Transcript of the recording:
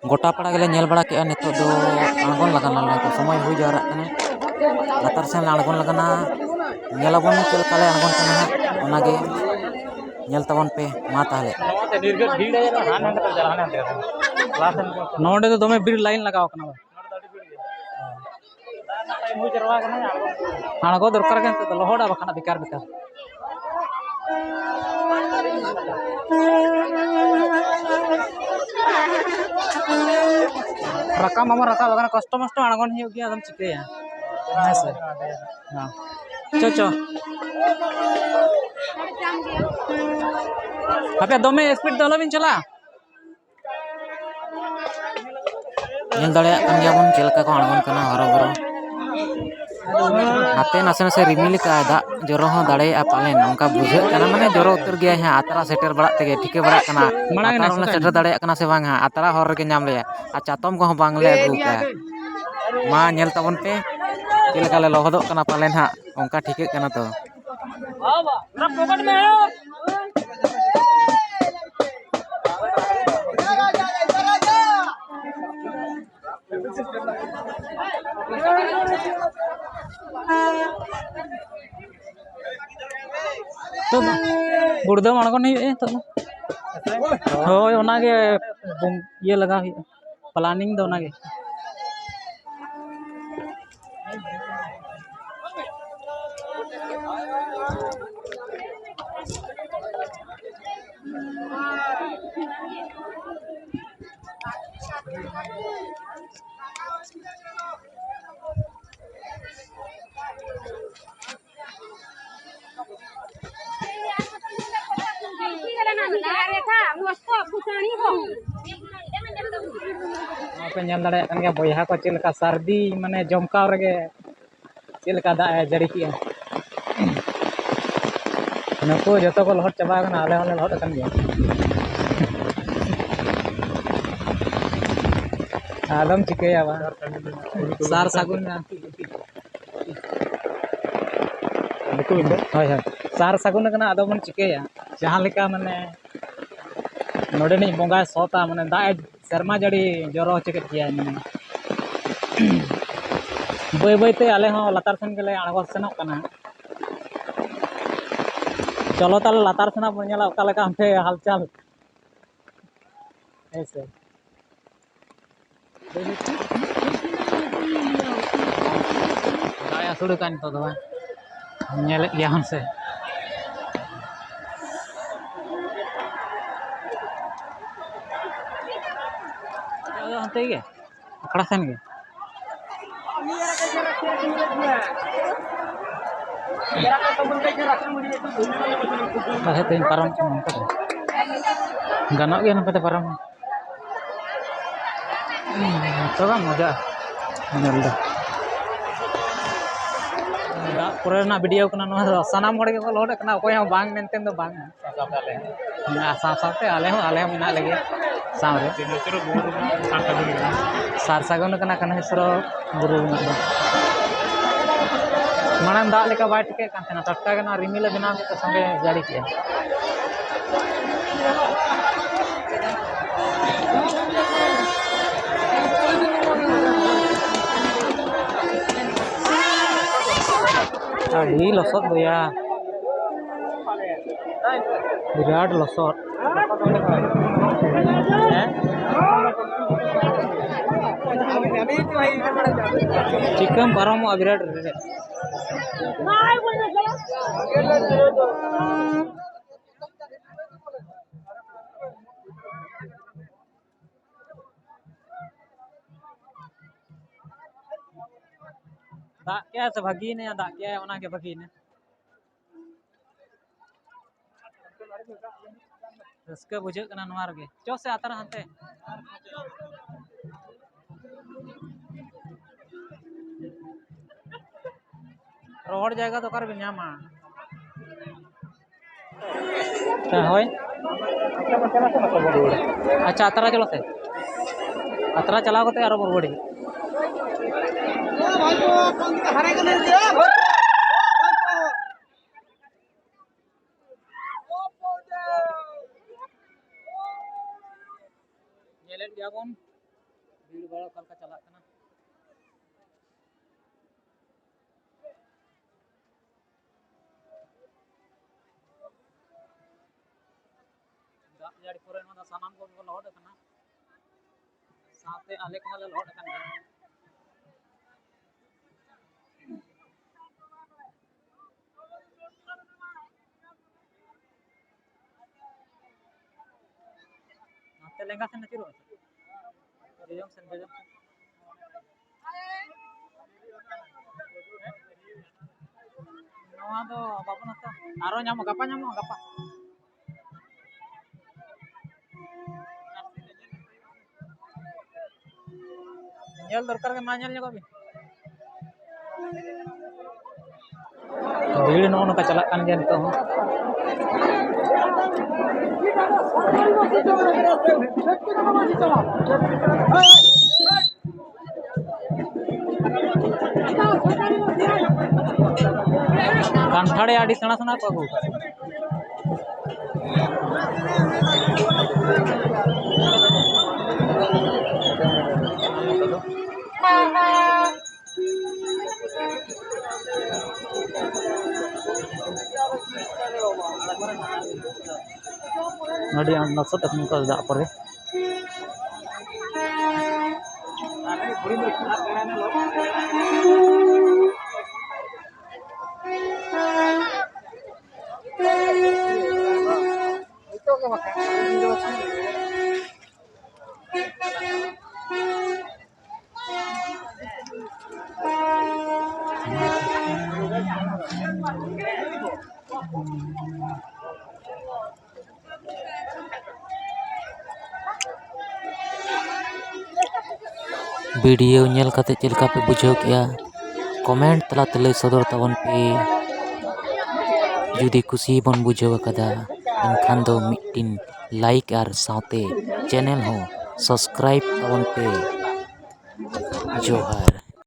गोटा पड़ा गेले नेल बड़ा के नितो दो आंगन लगाना तो समय हुई जावराग कना लातार सेन आंगन लगाना नेलाबन चल काले आंगन कना ओनागे नेल तबन पे मा ताहले नोडे तो दमे बीर लाइन लगाओ कना आणगो दरकार के तो लहोड़ा बखाना बेकार बेकार रका मामा रका बगाना कष्ट मष्ट आणगन हियो गया एकदम चिकेया है सर हां चो अबे दमे स्पीड दलो बिन चला नेल दड़े कन गया बन चल का को आंगन कना हरो बरो नाते नासे नासे रिमिल का दा जरो हो दाड़े पालेन उनका बुझे कना माने जरो उतर गया है आतरा सेटर बड़ा तेगे ठीके बड़ा कना आतरा ने सेटर दाड़े कना से बांग आतरा हर रे के नाम ले आ चातम को बांगले अगू का मा नेल तबन पे चल का ले लोहदो कना पालेन हा उनका ठीके कना तो पॉकेट में तो गुड़दम आणगन हुई तो होय ओनागे ये लगा हुई प्लानिंग दो ओनागे बया को चलका सर्दी माने जमकाव रगे चलका दा जड़ी की नको जो को लहट चाबा आले होले लहट अकन गया आदम चिकेया बा सार सागुन हाय हाय सार सागुन कना आदम मन चिकेया जहां लेका माने नोडे नि बोंगा सोता माने दा शर्मा जड़ी जरो चिकेट किया माने बय बयते आले हो लातार सन गेले आणगो सेनोक कना चलो ताले लातार सेना बनेला ओका लेका हमसे हालचाल ऐसे दाया सुड़ कान तो दवा नेले गया हमसे हंते गे अखड़ा सन गे बाहे तेन पारम गानों गया नपते पारम तो मजा नेलदा दा पुरेना वीडियो कना नो सनाम होड़ के को लोड कना कोई हम बांग मेंटेन दो बांग सा साथे आले हो मिना लगे सामरे सार सागन कना कना हेसरो गुरु मानम दा लेका बाय टिके कान तना टटका गना रिमिल बिना के संगे जारी किया अड़ी लसत गया विराट लसत चिकन पारम विराट दाग क्या से भागी ने दाग क्या ओना के भागी ने रस्के बुझे कना नवार गे चो से आतर हंते रोड जाएगा तो कर बिन्यामा होय अच्छा अतरा चलो से अतरा चलाओ कते आरो बरबड़ी ᱵᱷᱤᱲ ᱵᱟᱲᱟ ᱚᱠᱟ ᱞᱮᱠᱟ ᱪᱟᱞᱟᱜ ᱠᱟᱱᱟ ᱫᱟᱜ ᱡᱟᱹᱲᱤ ᱯᱚᱨᱮ ᱱᱚᱣᱟ ᱫᱚ ᱥᱟᱱᱟᱢ ᱠᱚᱜᱮ ᱠᱚ ᱞᱚᱦᱚᱫ ᱟᱠᱟᱱᱟ ᱥᱟᱶᱛᱮ ᱟᱞᱮ ᱠᱚᱦᱚᱸ ᱞᱮ ᱞᱚᱦᱚᱫ ᱟᱠᱟᱱ ᱜᱮᱭᱟ ᱱᱚᱛᱮ ᱞᱮᱸᱜᱟ ᱥᱮᱱ ᱟᱹᱪᱩᱨᱚᱜ ᱢᱮ ᱡᱚᱡᱚᱢ ᱥᱮᱱ ᱱᱚᱣᱟ ᱫᱚ ᱵᱟᱵᱚᱱ ᱦᱟᱛᱟᱣᱟ ᱟᱨᱚ ᱧᱟᱢᱚᱜᱼᱟ ᱜᱟᱯᱟ ᱧᱟᱢᱚᱜᱼᱟ ᱜᱟᱯᱟ nyel dorkar ke manyel nya kok Bili no no kacalak kan dia nito kanthade adi sena sena ko agu Nadi ang naksat at nito da pare video nail कते चेल का पे बुझाव किया कमेंट तला तले सदर तबन पे जुदी कुसी बन बुझाव कदा एनखान दो मिट्टिन लाइक और साथे चैनल हो सब्सक्राइब तबन पे जोहार